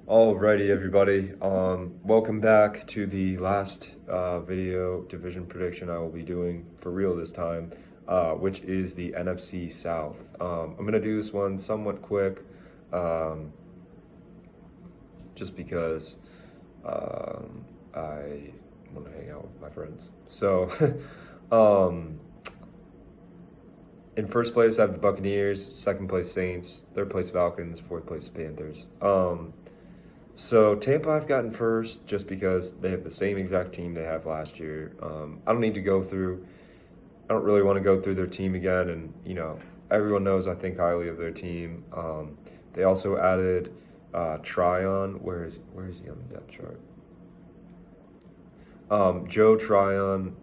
Alrighty, everybody. Welcome back to the last video division prediction I will be doing for real this time, which is the NFC South. I'm gonna do this one somewhat quick, just because I want to hang out with my friends. So, in first place, I have the Buccaneers. Second place, Saints. Third place, Falcons. Fourth place, Panthers. So Tampa I've gotten first just because they have the same exact team they have last year. I don't need to go through. I don't really want to go through their team again, and everyone knows I think highly of their team. They also added Tryon. Where is he on the depth chart? Joe Tryon.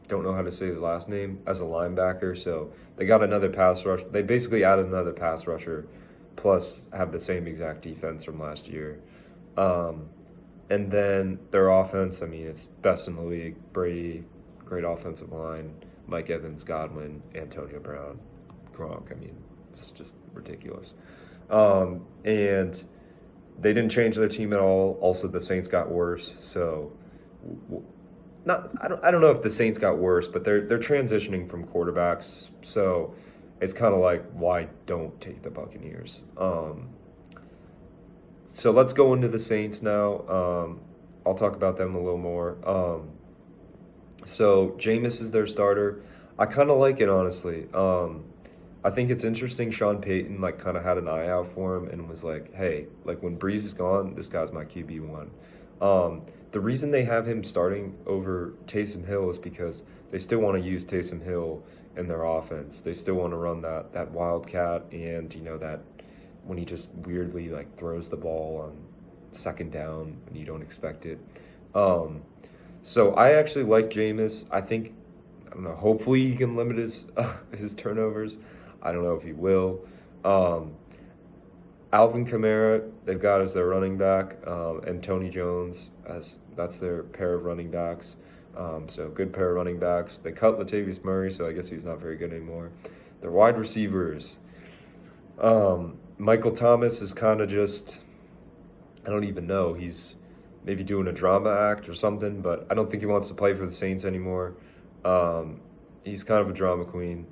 Don't know how to say his last name as a linebacker. So they got another pass rush. They basically added another pass rusher, plus have the same exact defense from last year. And then their offense, it's best in the league. Brady, great offensive line. Mike Evans, Godwin, Antonio Brown, Gronk. It's just ridiculous. And they didn't change their team at all. Also, the Saints got worse. So, I don't know if the Saints got worse, but they're transitioning from quarterbacks. So it's kind of like, why don't take the Buccaneers? So let's go into the Saints now. I'll talk about them a little more. So Jameis is their starter. I kind of like it, honestly. I think it's interesting. Sean Payton kind of had an eye out for him and was like, hey, when Breeze is gone, this guy's my QB1. The reason they have him starting over Taysom Hill is because they still want to use Taysom Hill in their offense. They still want to run that wildcat, and that when he just weirdly throws the ball on second down when you don't expect it. So I actually like Jameis. I don't know, hopefully he can limit his turnovers. I don't know if he will. Alvin Kamara, they've got as their running back, and Tony Jones that's their pair of running backs. So good pair of running backs. They cut Latavius Murray, so I guess he's not very good anymore. Their wide receivers. Michael Thomas is kind of just, I don't even know. He's maybe doing a drama act or something, but I don't think he wants to play for the Saints anymore. He's kind of a drama queen.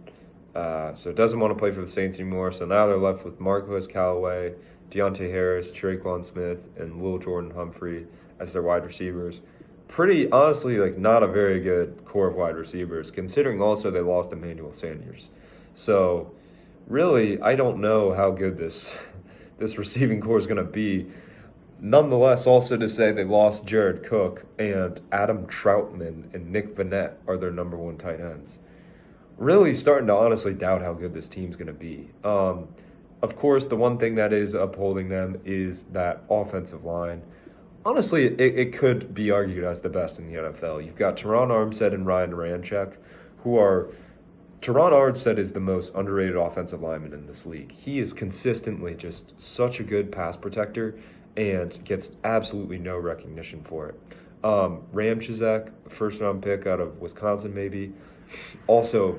So doesn't want to play for the Saints anymore. So now they're left with Marquez Callaway, Deontay Harris, Traquan Smith, and Lil Jordan Humphrey as their wide receivers. Pretty honestly, not a very good core of wide receivers, considering also they lost Emmanuel Sanders. So really, I don't know how good this receiving core is going to be. Nonetheless, also to say they lost Jared Cook, and Adam Troutman and Nick Vannett are their number one tight ends. Really starting to honestly doubt how good this team's going to be. Of course, the one thing that is upholding them is that offensive line. Honestly, it could be argued as the best in the NFL. You've got Teron Armstead and Ryan Ramczyk, Teron Armstead is the most underrated offensive lineman in this league. He is consistently just such a good pass protector and gets absolutely no recognition for it. Ramczyk, first-round pick out of Wisconsin maybe, also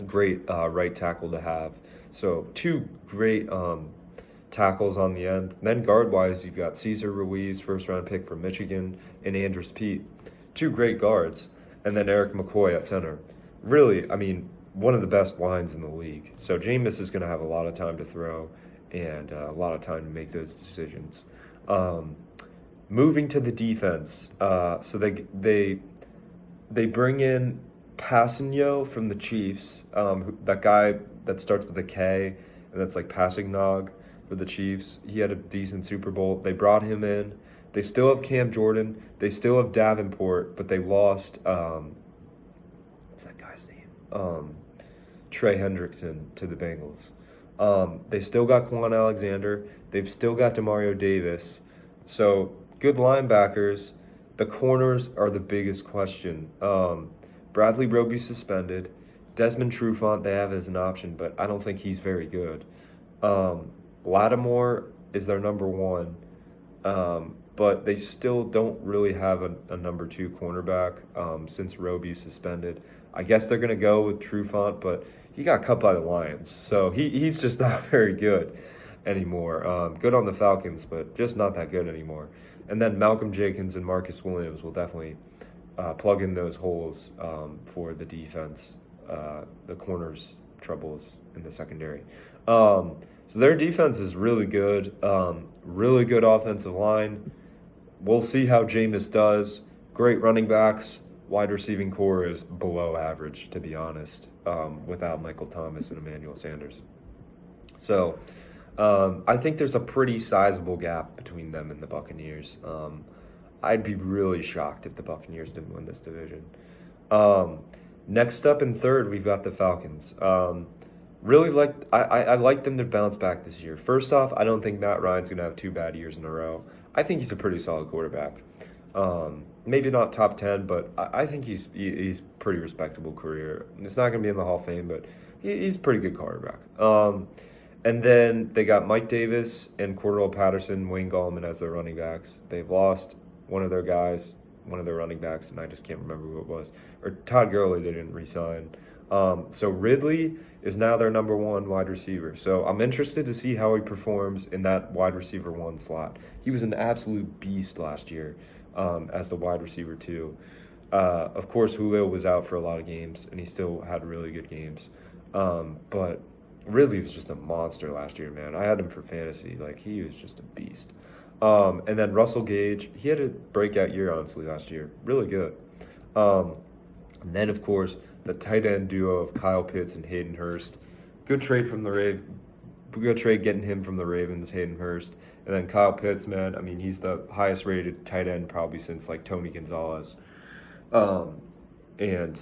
great right tackle to have. So two great tackles on the end. Then guard-wise, you've got Cesar Ruiz, first-round pick from Michigan, and Andrus Peat. Two great guards. And then Eric McCoy at center. Really, one of the best lines in the league. So Jameis is going to have a lot of time to throw and a lot of time to make those decisions. Moving to the defense. So they bring in Passanio from the Chiefs, that guy that starts with a K, and that's Passagnog for the Chiefs. He had a decent Super Bowl. They brought him in. They still have Cam Jordan. They still have Davenport, but they lost, what's that guy's name? Trey Hendrickson to the Bengals. They still got Quan Alexander. They've still got Demario Davis. So good linebackers. The corners are the biggest question. Bradley Roby suspended. Desmond Trufant they have as an option, but I don't think he's very good. Lattimore is their number one, but they still don't really have a number two cornerback since Roby's suspended. I guess they're going to go with Trufant, but he got cut by the Lions, so he's just not very good. anymore. Good on the Falcons, but just not that good anymore. And then Malcolm Jenkins and Marcus Williams will definitely plug in those holes for the defense, the corners' troubles in the secondary. So their defense is really good, really good offensive line. We'll see how Jameis does. Great running backs. Wide receiving core is below average, to be honest, without Michael Thomas and Emmanuel Sanders. So I think there's a pretty sizable gap between them and the Buccaneers. I'd be really shocked if the Buccaneers didn't win this division. Next up in third, we've got the Falcons. Really I like them to bounce back this year. First off, I don't think Matt Ryan's going to have 2 bad years in a row. I think he's a pretty solid quarterback. Maybe not top 10, but I think he's pretty respectable career. It's not going to be in the Hall of Fame, but he's a pretty good quarterback. And then they got Mike Davis and Cordell Patterson, Wayne Gallman as their running backs. They've lost one of their guys, one of their running backs, and I just can't remember who it was. Or Todd Gurley, they didn't re-sign. So Ridley is now their number 1 wide receiver. So I'm interested to see how he performs in that wide receiver 1 slot. He was an absolute beast last year as the wide receiver 2. Of course, Julio was out for a lot of games, and he still had really good games. But Ridley was just a monster last year, man. I had him for fantasy. Like, he was just a beast. And then Russell Gage, he had a breakout year, honestly, last year. Really good. And then, of course, the tight end duo of Kyle Pitts and Hayden Hurst. Good trade from the Good trade getting him from the Ravens, Hayden Hurst. And then Kyle Pitts, man, I mean, he's the highest rated tight end probably since, like, Tony Gonzalez. And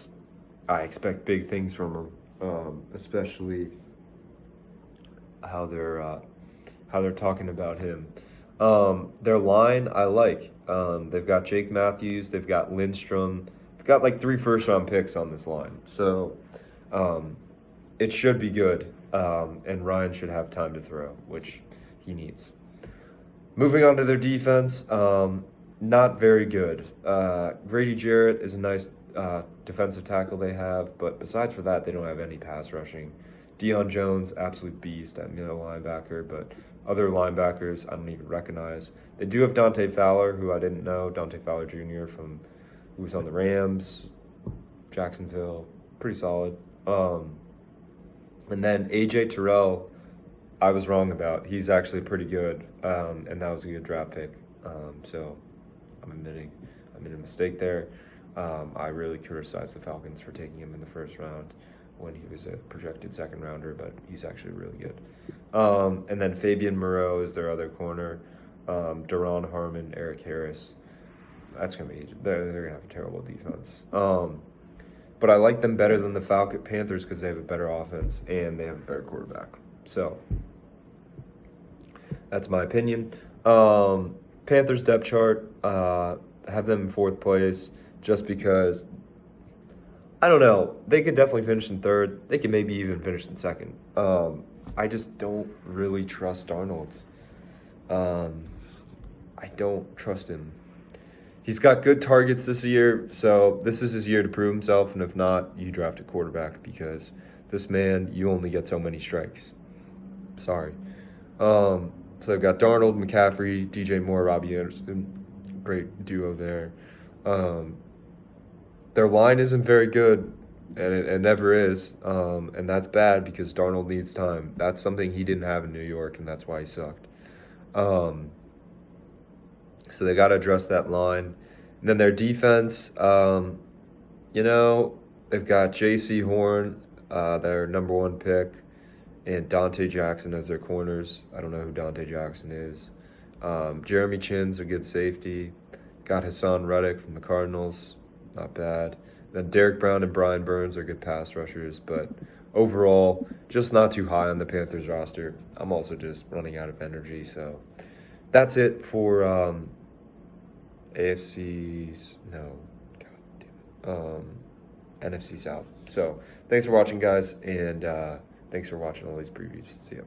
I expect big things from him, especially how they're talking about him. Their line, I like. They've got Jake Matthews. They've got Lindstrom. They've got like 3 first-round picks on this line. So it should be good. And Ryan should have time to throw, which he needs. Moving on to their defense, not very good. Grady Jarrett is a nice defensive tackle they have, but besides for that, they don't have any pass rushing. Deion Jones, absolute beast at middle linebacker, but other linebackers I don't even recognize. They do have Dante Fowler, who I didn't know, Dante Fowler Jr. who was on the Rams, Jacksonville, pretty solid. And then A.J. Terrell, I was wrong about. He's actually pretty good, and that was a good draft pick. So I'm admitting I made a mistake there. I really criticized the Falcons for taking him in the first round when he was a projected second rounder, but he's actually really good. And then Fabian Moreau is their other corner. Daron Harmon, Eric Harris. That's gonna be they're gonna have a terrible defense. But I like them better than the Panthers because they have a better offense and they have a better quarterback. So that's my opinion. Panthers depth chart, have them in 4th place just because I don't know. They could definitely finish in 3rd. They could maybe even finish in 2nd. I just don't really trust Darnold. I don't trust him. He's got good targets this year, so this is his year to prove himself, and if not, you draft a quarterback because this man, you only get so many strikes. Sorry. So I've got Darnold, McCaffrey, DJ Moore, Robbie Anderson. Great duo there. Their line isn't very good, and it never is, and that's bad because Darnold needs time. That's something he didn't have in New York, and that's why he sucked. So they got to address that line. And then their defense, they've got J.C. Horn, their number 1 pick, and Dante Jackson as their corners. I don't know who Dante Jackson is. Jeremy Chinn's a good safety. Got Hassan Reddick from the Cardinals. Not bad. Then Derek Brown and Brian Burns are good pass rushers, but overall, just not too high on the Panthers roster. I'm also just running out of energy, so that's it for NFC South. So thanks for watching, guys, and thanks for watching all these previews. See ya.